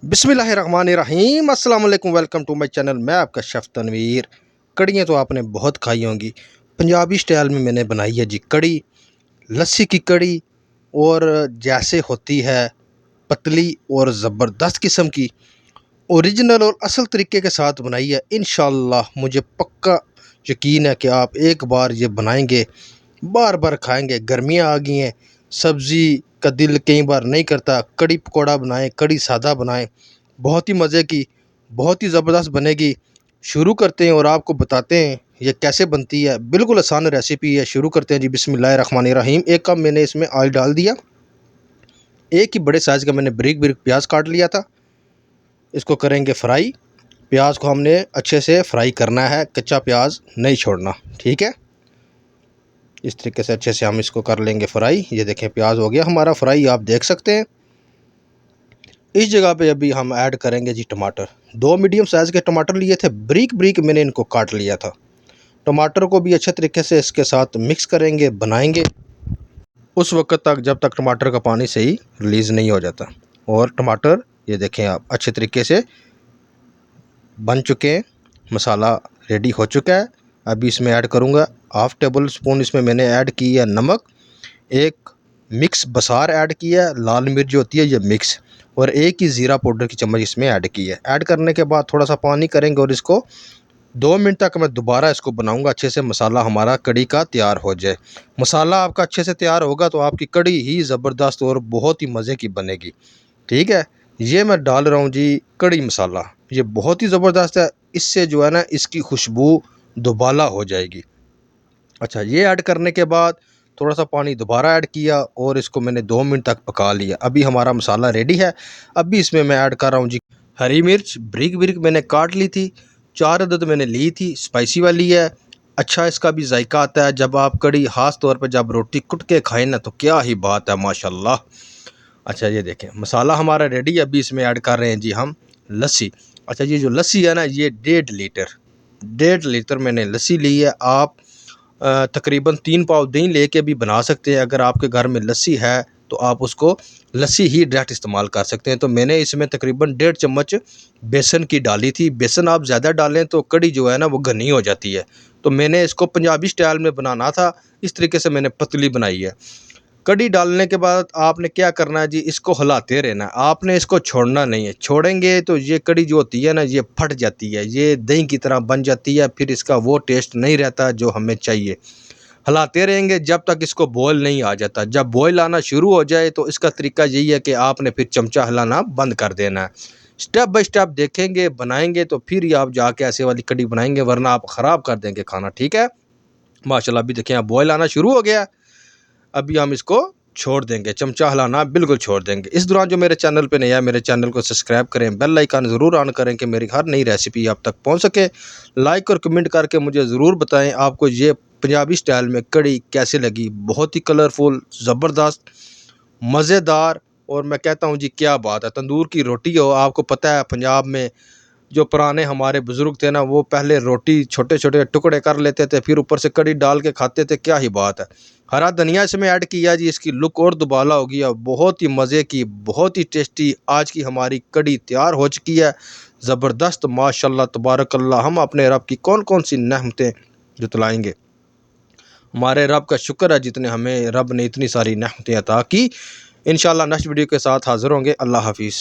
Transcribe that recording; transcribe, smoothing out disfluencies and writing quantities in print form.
बिस्मिल्लाहिर्रहमानिर्रहीम अस्सलाम वालेकुम। Welcome to my channel. मैं आपका शेफ़ तनवीर। कड़ियाँ तो आपने बहुत खाई होंगी। पंजाबी स्टाइल में मैंने बनाई है जी कड़ी, लस्सी की कड़ी। और जैसे होती है पतली और ज़बरदस्त किस्म की, ओरिजिनल और असल तरीके के साथ बनाई है। इंशाअल्लाह मुझे पक्का यकीन है कि आप एक बार ये बनाएंगे, बार बार खाएंगे। गर्मियाँ आ गई हैं, सब्ज़ी का दिल कई बार नहीं करता। कड़ी पकौड़ा बनाएं, कड़ी सादा बनाएं, बहुत ही मज़े की, बहुत ही ज़बरदस्त बनेगी। शुरू करते हैं और आपको बताते हैं ये कैसे बनती है। बिल्कुल आसान रेसिपी है। शुरू करते हैं जी। बिस्मिल्लाहिर्रहमानिर्रहीम। एक कप मैंने इसमें ऑयल डाल दिया। एक ही बड़े साइज़ का मैंने बारीक बारीक प्याज काट लिया था। इसको करेंगे फ्राई। प्याज को हमने अच्छे से फ्राई करना है, कच्चा प्याज नहीं छोड़ना, ठीक है। इस तरीके से अच्छे से हम इसको कर लेंगे फ्राई। ये देखें प्याज हो गया हमारा फ्राई, आप देख सकते हैं। इस जगह पे अभी हम ऐड करेंगे जी टमाटर। दो मीडियम साइज़ के टमाटर लिए थे, बारीक बारीक मैंने इनको काट लिया था। टमाटर को भी अच्छे तरीके से इसके साथ मिक्स करेंगे, बनाएंगे उस वक्त तक जब तक टमाटर का पानी सही रिलीज़ नहीं हो जाता। और टमाटर ये देखें आप अच्छे तरीके से बन चुके हैं, मसाला रेडी हो चुका है। अभी इसमें ऐड करूँगा हाफ़ टेबल स्पून, इसमें मैंने ऐड की है नमक, एक मिक्स बसार ऐड किया है, लाल मिर्च जो होती है ये मिक्स, और एक ही ज़ीरा पाउडर की चम्मच इसमें ऐड की है। ऐड करने के बाद थोड़ा सा पानी करेंगे और इसको 2 मिनट तक मैं दोबारा इसको बनाऊंगा अच्छे से, मसाला हमारा कड़ी का तैयार हो जाए। मसाला आपका अच्छे से तैयार होगा तो आपकी कड़ी ही ज़बरदस्त और बहुत ही मज़े की बनेगी, ठीक है। ये मैं डाल रहा हूँ जी कड़ी मसाला, ये बहुत ही ज़बरदस्त है। इससे जो है ना इसकी खुशबू दुबाला हो जाएगी। अच्छा, ये ऐड करने के बाद थोड़ा सा पानी दोबारा ऐड किया और इसको मैंने 2 मिनट तक पका लिया। अभी हमारा मसाला रेडी है। अभी इसमें मैं ऐड कर रहा हूँ जी हरी मिर्च, बारीक बारीक मैंने काट ली थी, 4 अदद मैंने ली थी, स्पाइसी वाली है। अच्छा इसका भी जायका आता है जब आप कड़ी ख़ास तौर पर जब रोटी कुट के खाएं ना, तो क्या ही बात है माशाल्लाह। अच्छा ये देखें मसाला हमारा रेडी है। अभी इसमें ऐड कर रहे हैं जी हम लस्सी। अच्छा, ये जो लस्सी है ना ये 1.5 लीटर मैंने लस्सी ली है। आप तकरीबन 3 पाव दही लेके भी बना सकते हैं। अगर आपके घर में लस्सी है तो आप उसको लस्सी ही डायरेक्ट इस्तेमाल कर सकते हैं। तो मैंने इसमें तकरीबन 1.5 चम्मच बेसन की डाली थी। बेसन आप ज़्यादा डालें तो कड़ी जो है ना वो घनी हो जाती है। तो मैंने इसको पंजाबी स्टाइल में बनाना था, इस तरीके से मैंने पतली बनाई है। कड़ी डालने के बाद आपने क्या करना है जी, इसको हिलाते रहना है, आपने इसको छोड़ना नहीं है। छोड़ेंगे तो ये कड़ी जो होती है ना ये फट जाती है, ये दही की तरह बन जाती है, फिर इसका वो टेस्ट नहीं रहता जो हमें चाहिए। हिलाते रहेंगे जब तक इसको बॉयल नहीं आ जाता। जब बॉयल आना शुरू हो जाए तो इसका तरीका यही है कि आपने फिर चमचा हिलाना बंद कर देना है। स्टेप बाय स्टेप देखेंगे, बनाएंगे तो फिर ही आप जाके ऐसे वाली कड़ी बनाएंगे, वरना आप ख़राब कर देंगे खाना, ठीक है। माशाल्लाह अभी देखें बॉयल आना शुरू हो गया। अभी हम इसको छोड़ देंगे, चमचा हिलाना बिल्कुल छोड़ देंगे। इस दौरान जो मेरे चैनल पे नया है, मेरे चैनल को सब्सक्राइब करें, बेल आइकन ज़रूर ऑन करें कि मेरी हर नई रेसिपी आप तक पहुंच सके। लाइक और कमेंट करके मुझे ज़रूर बताएं आपको ये पंजाबी स्टाइल में कड़ी कैसे लगी। बहुत ही कलरफुल, ज़बरदस्त, मज़ेदार, और मैं कहता हूँ जी क्या बात है। तंदूर की रोटी हो, आपको पता है पंजाब में जो पुराने हमारे बुज़ुर्ग थे ना वो पहले रोटी छोटे छोटे टुकड़े कर लेते थे, फिर ऊपर से कड़ी डाल के खाते थे, क्या ही बात है। हरा धनिया इसमें ऐड किया जी, इसकी लुक और दुबाला हो गया। बहुत ही मज़े की, बहुत ही टेस्टी आज की हमारी कड़ी तैयार हो चुकी है। ज़बरदस्त माशाल्लाह तबारकल्लाह। हम अपने रब की कौन कौन सी नेमतें जतलाएँगे। हमारे रब का शुक्र है जितने हमें रब ने इतनी सारी नेमतें अता की। इंशाल्लाह नेक्स्ट वीडियो के साथ हाज़िर होंगे। अल्लाह हाफ़िज़।